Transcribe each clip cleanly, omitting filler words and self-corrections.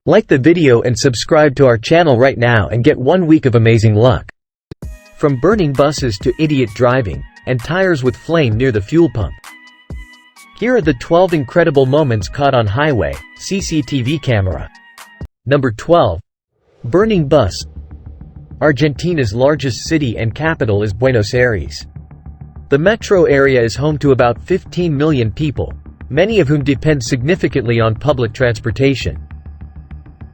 Like the video and subscribe to our channel right now and get 1 week of amazing luck. From burning buses to idiot driving, and tires with flame near the fuel pump. Here are the 12 incredible moments caught on highway, CCTV camera. Number 12. Burning bus. Argentina's largest city and capital is Buenos Aires. The metro area is home to about 15 million people, many of whom depend significantly on public transportation.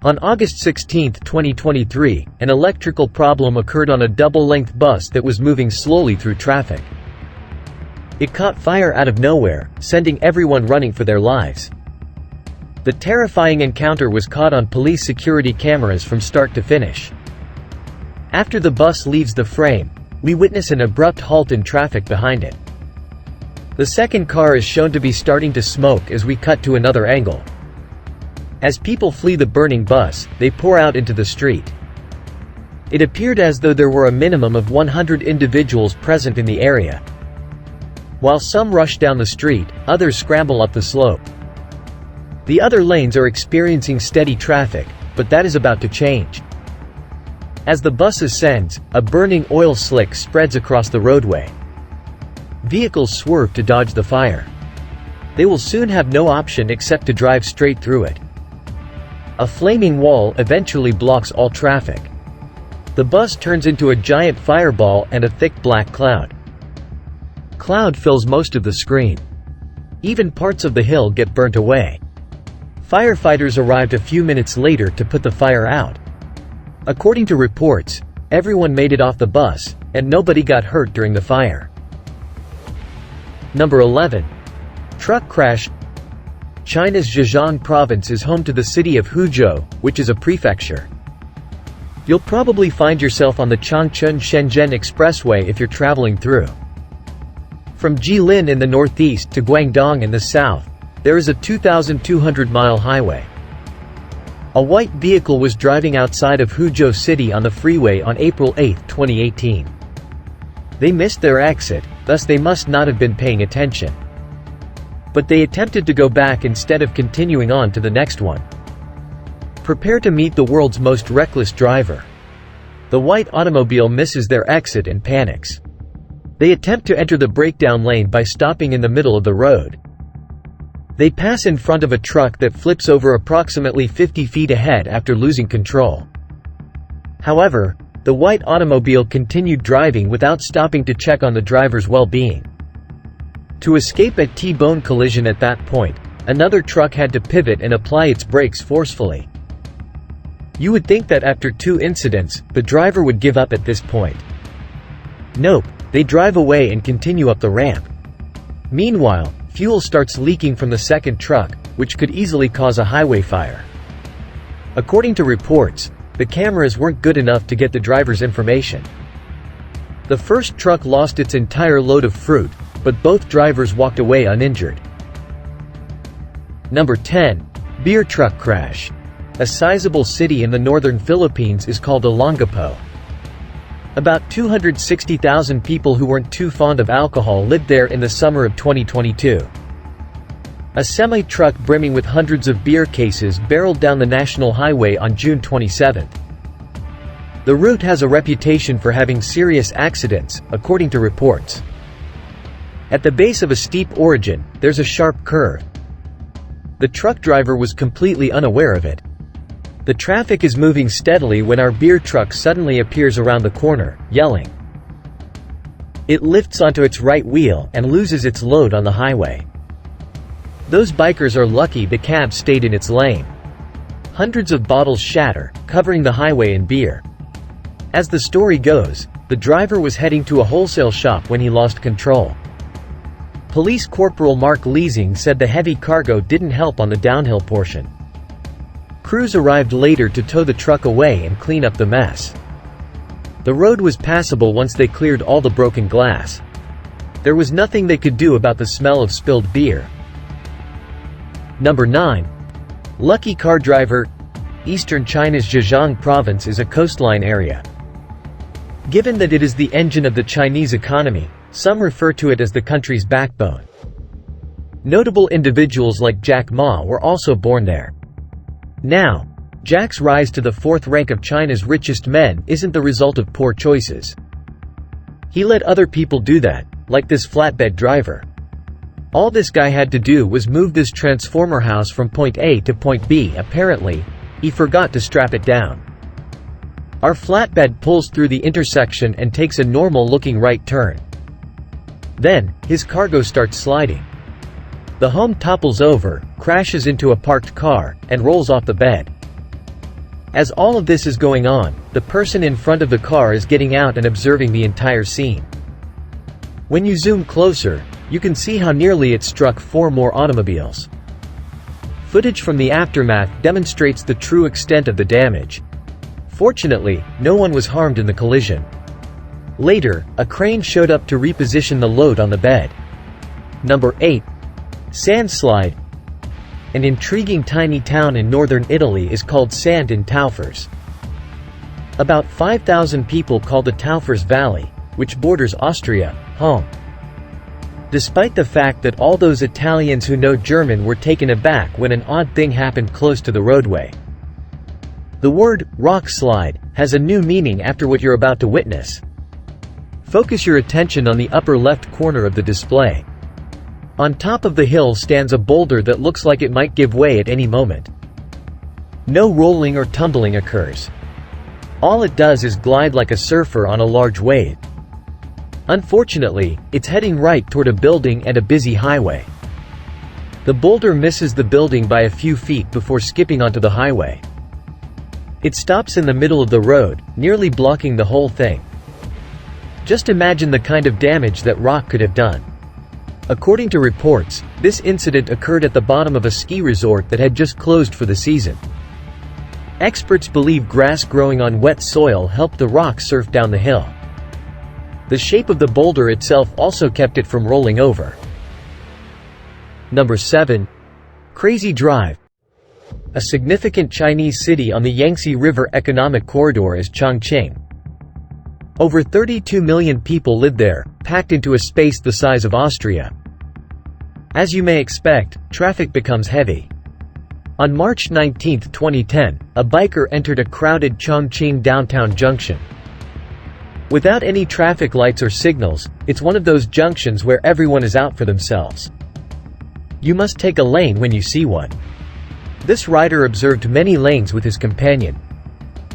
On August 16, 2023, an electrical problem occurred on a double-length bus that was moving slowly through traffic. It caught fire out of nowhere, sending everyone running for their lives. The terrifying encounter was caught on police security cameras from start to finish. After the bus leaves the frame, we witness an abrupt halt in traffic behind it. The second car is shown to be starting to smoke as we cut to another angle. As people flee the burning bus, they pour out into the street. It appeared as though there were a minimum of 100 individuals present in the area. While some rush down the street, others scramble up the slope. The other lanes are experiencing steady traffic, but that is about to change. As the bus ascends, a burning oil slick spreads across the roadway. Vehicles swerve to dodge the fire. They will soon have no option except to drive straight through it. A flaming wall eventually blocks all traffic. The bus turns into a giant fireball and a thick black cloud. Cloud fills most of the screen. Even parts of the hill get burnt away. Firefighters arrived a few minutes later to put the fire out. According to reports, everyone made it off the bus, and nobody got hurt during the fire. Number 11. Truck crash. China's Zhejiang province is home to the city of Huzhou, which is a prefecture. You'll probably find yourself on the Changchun-Shenzhen Expressway if you're traveling through. From Jilin in the northeast to Guangdong in the south, there is a 2,200-mile highway. A white vehicle was driving outside of Huzhou City on the freeway on April 8, 2018. They missed their exit, thus they must not have been paying attention. But they attempted to go back instead of continuing on to the next one. Prepare to meet the world's most reckless driver. The white automobile misses their exit and panics. They attempt to enter the breakdown lane by stopping in the middle of the road. They pass in front of a truck that flips over approximately 50 feet ahead after losing control. However, the white automobile continued driving without stopping to check on the driver's well-being. To escape a T-bone collision at that point, another truck had to pivot and apply its brakes forcefully. You would think that after 2 incidents, the driver would give up at this point. Nope, they drive away and continue up the ramp. Meanwhile, fuel starts leaking from the second truck, which could easily cause a highway fire. According to reports, the cameras weren't good enough to get the driver's information. The first truck lost its entire load of fruit, but both drivers walked away uninjured. Number 10. Beer truck crash. A sizable city in the northern Philippines is called Olongapo. About 260,000 people who weren't too fond of alcohol lived there in the summer of 2022. A semi-truck brimming with hundreds of beer cases barreled down the national highway on June 27. The route has a reputation for having serious accidents, according to reports. At the base of a steep origin, there's a sharp curve. The truck driver was completely unaware of it. The traffic is moving steadily when our beer truck suddenly appears around the corner, yelling. It lifts onto its right wheel and loses its load on the highway. Those bikers are lucky the cab stayed in its lane. Hundreds of bottles shatter, covering the highway in beer. As the story goes, the driver was heading to a wholesale shop when he lost control. Police Corporal Mark Leasing said the heavy cargo didn't help on the downhill portion. Crews arrived later to tow the truck away and clean up the mess. The road was passable once they cleared all the broken glass. There was nothing they could do about the smell of spilled beer. Number 9. Lucky car driver. Eastern China's Zhejiang province is a coastline area. Given that it is the engine of the Chinese economy, some refer to it as the country's backbone. Notable individuals like Jack Ma were also born there. Now, Jack's rise to the fourth rank of China's richest men isn't the result of poor choices. He let other people do that, like this flatbed driver. All this guy had to do was move this transformer house from point A to point B. Apparently, he forgot to strap it down. Our flatbed pulls through the intersection and takes a normal-looking right turn. Then, his cargo starts sliding. The home topples over, crashes into a parked car, and rolls off the bed. As all of this is going on, the person in front of the car is getting out and observing the entire scene. When you zoom closer, you can see how nearly it struck 4 more automobiles. Footage from the aftermath demonstrates the true extent of the damage. Fortunately, no one was harmed in the collision. Later, a crane showed up to reposition the load on the bed. Number 8. Sandslide. An intriguing tiny town in northern Italy is called Sand in Taufers. About 5,000 people call the Taufers Valley, which borders Austria, home. Despite the fact that all those Italians who know German were taken aback when an odd thing happened close to the roadway. The word, rock slide, has a new meaning after what you're about to witness. Focus your attention on the upper left corner of the display. On top of the hill stands a boulder that looks like it might give way at any moment. No rolling or tumbling occurs. All it does is glide like a surfer on a large wave. Unfortunately, it's heading right toward a building and a busy highway. The boulder misses the building by a few feet before skipping onto the highway. It stops in the middle of the road, nearly blocking the whole thing. Just imagine the kind of damage that rock could have done. According to reports, this incident occurred at the bottom of a ski resort that had just closed for the season. Experts believe grass growing on wet soil helped the rock surf down the hill. The shape of the boulder itself also kept it from rolling over. Number 7. Crazy Drive. A significant Chinese city on the Yangtze River Economic Corridor is Chongqing. Over 32 million people live there, packed into a space the size of Austria. As you may expect, traffic becomes heavy. On March 19, 2010, a biker entered a crowded Chongqing downtown junction. Without any traffic lights or signals, it's one of those junctions where everyone is out for themselves. You must take a lane when you see one. This rider observed many lanes with his companion.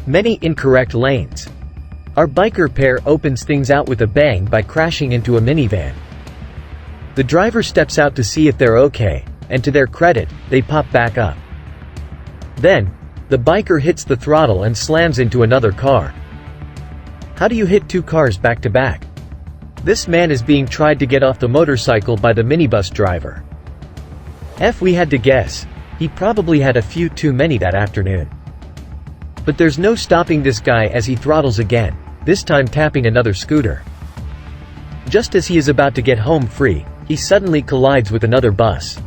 Many incorrect lanes. Our biker pair opens things out with a bang by crashing into a minivan. The driver steps out to see if they're okay, and to their credit, they pop back up. Then, the biker hits the throttle and slams into another car. How do you hit 2 cars back to back? This man is being tried to get off the motorcycle by the minibus driver. If we had to guess, he probably had a few too many that afternoon. But there's no stopping this guy as he throttles again, this time tapping another scooter. Just as he is about to get home free, he suddenly collides with another bus.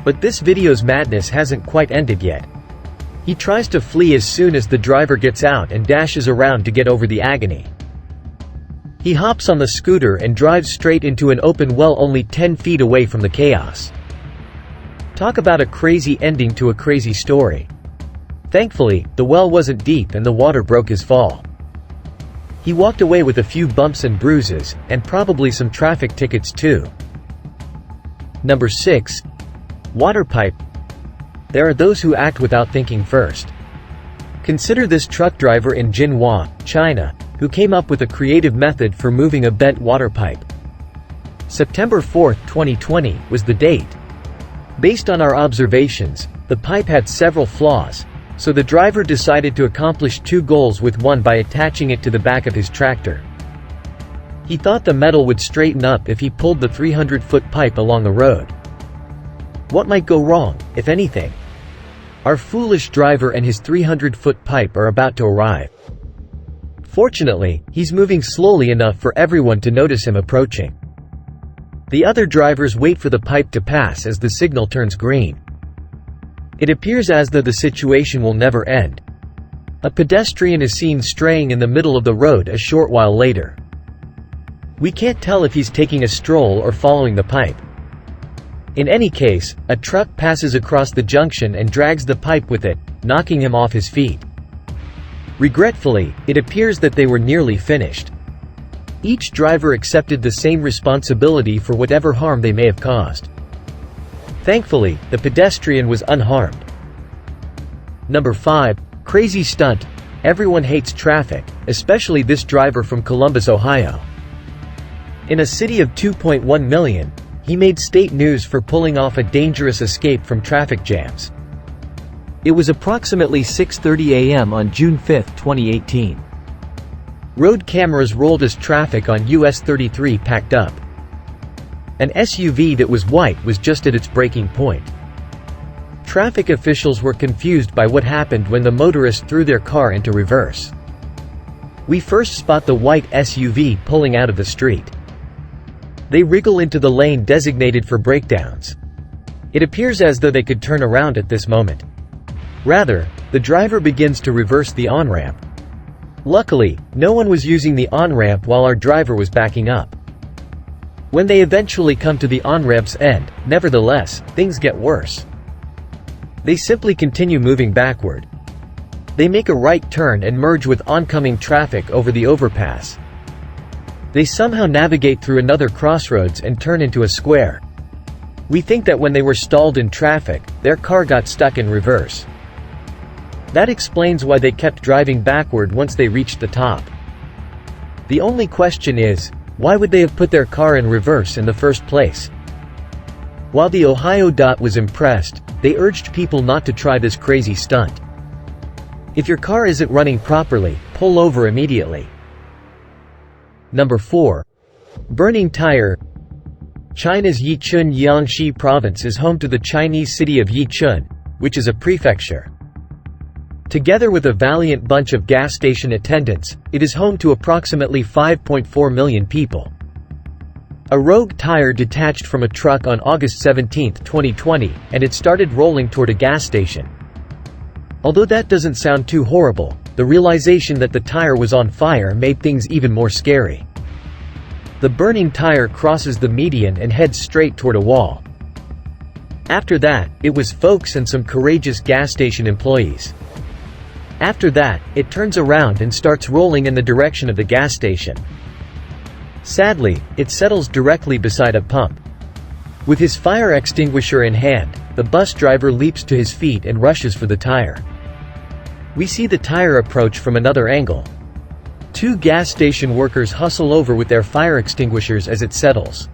But this video's madness hasn't quite ended yet. He tries to flee as soon as the driver gets out and dashes around to get over the agony. He hops on the scooter and drives straight into an open well only 10 feet away from the chaos. Talk about a crazy ending to a crazy story. Thankfully, the well wasn't deep and the water broke his fall. He walked away with a few bumps and bruises, and probably some traffic tickets too. Number 6. Water pipe. There are those who act without thinking first. Consider this truck driver in Jinhua, China, who came up with a creative method for moving a bent water pipe. September 4, 2020, was the date. Based on our observations, the pipe had several flaws, so the driver decided to accomplish 2 goals with one by attaching it to the back of his tractor. He thought the metal would straighten up if he pulled the 300-foot pipe along the road. What might go wrong, if anything? Our foolish driver and his 300-foot pipe are about to arrive. Fortunately, he's moving slowly enough for everyone to notice him approaching. The other drivers wait for the pipe to pass as the signal turns green. It appears as though the situation will never end. A pedestrian is seen straying in the middle of the road a short while later. We can't tell if he's taking a stroll or following the pipe. In any case, a truck passes across the junction and drags the pipe with it, knocking him off his feet. Regretfully, it appears that they were nearly finished. Each driver accepted the same responsibility for whatever harm they may have caused. Thankfully, the pedestrian was unharmed. Number 5. Crazy stunt. Everyone hates traffic, especially this driver from Columbus, Ohio. In a city of 2.1 million, he made state news for pulling off a dangerous escape from traffic jams. It was approximately 6:30 a.m. on June 5, 2018. Road cameras rolled as traffic on US 33 packed up. An SUV that was white was just at its breaking point. Traffic officials were confused by what happened when the motorist threw their car into reverse. We first spot the white SUV pulling out of the street. They wriggle into the lane designated for breakdowns. It appears as though they could turn around at this moment. Rather, the driver begins to reverse the on-ramp. Luckily, no one was using the on-ramp while our driver was backing up. When they eventually come to the on-ramp's end, nevertheless, things get worse. They simply continue moving backward. They make a right turn and merge with oncoming traffic over the overpass. They somehow navigate through another crossroads and turn into a square. We think that when they were stalled in traffic, their car got stuck in reverse. That explains why they kept driving backward once they reached the top. The only question is, why would they have put their car in reverse in the first place? While the Ohio DOT was impressed, they urged people not to try this crazy stunt. If your car isn't running properly, pull over immediately. Number 4. Burning tire. China's Yichun Jiangxi province is home to the Chinese city of Yichun, which is a prefecture. Together with a valiant bunch of gas station attendants, it is home to approximately 5.4 million people. A rogue tire detached from a truck on August 17, 2020, and it started rolling toward a gas station. Although that doesn't sound too horrible, the realization that the tire was on fire made things even more scary. The burning tire crosses the median and heads straight toward a wall. After that, it was folks and some courageous gas station employees. After that, it turns around and starts rolling in the direction of the gas station. Sadly, it settles directly beside a pump. With his fire extinguisher in hand, the bus driver leaps to his feet and rushes for the tire. We see the tire approach from another angle. Two gas station workers hustle over with their fire extinguishers as it settles.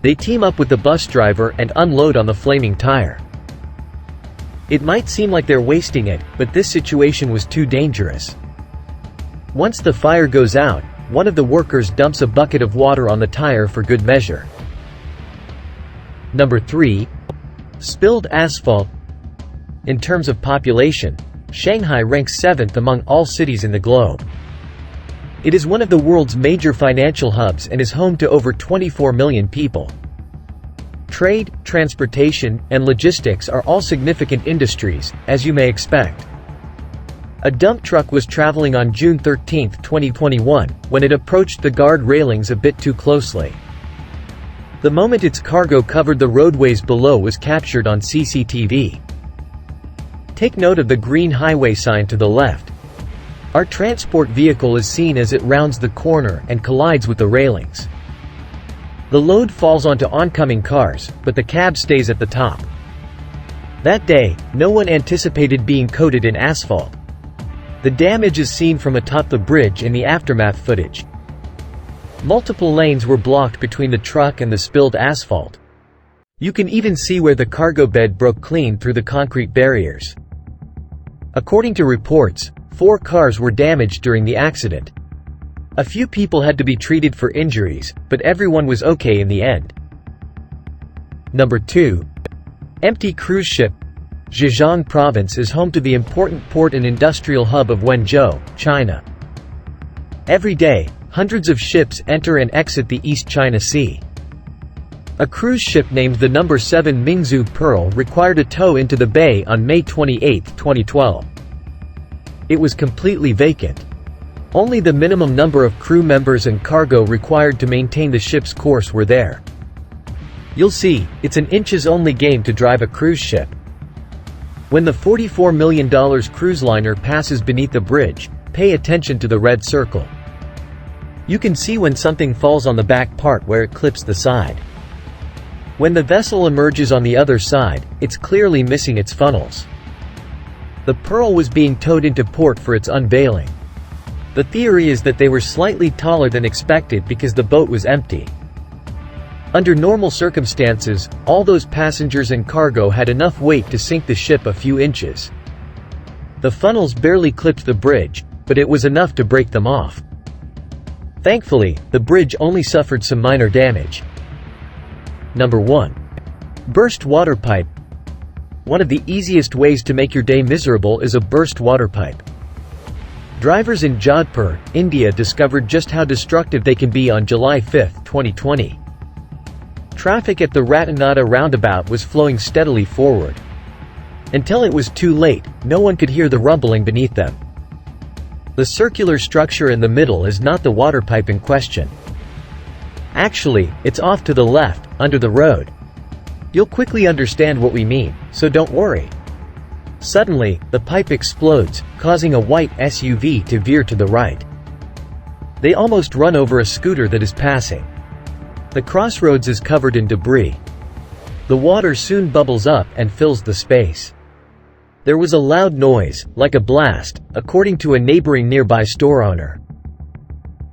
They team up with the bus driver and unload on the flaming tire. It might seem like they're wasting it, but this situation was too dangerous. Once the fire goes out, one of the workers dumps a bucket of water on the tire for good measure. Number 3. Spilled asphalt. In terms of population, Shanghai ranks 7th among all cities in the globe. It is one of the world's major financial hubs and is home to over 24 million people. Trade, transportation, and logistics are all significant industries, as you may expect. A dump truck was traveling on June 13, 2021, when it approached the guard railings a bit too closely. The moment its cargo covered the roadways below was captured on CCTV. Take note of the green highway sign to the left. Our transport vehicle is seen as it rounds the corner and collides with the railings. The load falls onto oncoming cars, but the cab stays at the top. That day, no one anticipated being coated in asphalt. The damage is seen from atop the bridge in the aftermath footage. Multiple lanes were blocked between the truck and the spilled asphalt. You can even see where the cargo bed broke clean through the concrete barriers. According to reports, 4 cars were damaged during the accident. A few people had to be treated for injuries, but everyone was okay in the end. Number 2. Empty cruise ship. Zhejiang province is home to the important port and industrial hub of Wenzhou, China. Every day, hundreds of ships enter and exit the East China Sea. A cruise ship named the No. 7 Mingzhu Pearl required a tow into the bay on May 28, 2012. It was completely vacant. Only the minimum number of crew members and cargo required to maintain the ship's course were there. You'll see, it's an inches-only game to drive a cruise ship. When the $44 million cruise liner passes beneath the bridge, pay attention to the red circle. You can see when something falls on the back part where it clips the side. When the vessel emerges on the other side, it's clearly missing its funnels. The Pearl was being towed into port for its unveiling. The theory is that they were slightly taller than expected because the boat was empty. Under normal circumstances, all those passengers and cargo had enough weight to sink the ship a few inches. The funnels barely clipped the bridge, but it was enough to break them off. Thankfully, the bridge only suffered some minor damage. Number 1. Burst water pipe. One of the easiest ways to make your day miserable is a burst water pipe. Drivers in Jodhpur, India discovered just how destructive they can be on July 5, 2020. Traffic at the Ratanada roundabout was flowing steadily forward. Until it was too late, no one could hear the rumbling beneath them. The circular structure in the middle is not the water pipe in question. Actually, it's off to the left, under the road. You'll quickly understand what we mean, so don't worry. Suddenly, the pipe explodes, causing a white SUV to veer to the right. They almost run over a scooter that is passing. The crossroads is covered in debris. The water soon bubbles up and fills the space. There was a loud noise, like a blast, according to a neighboring nearby store owner.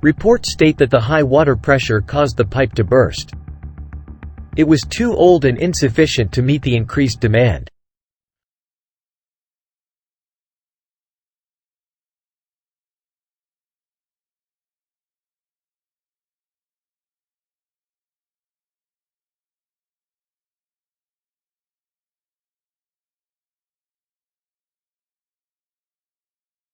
Reports state that the high water pressure caused the pipe to burst. It was too old and insufficient to meet the increased demand.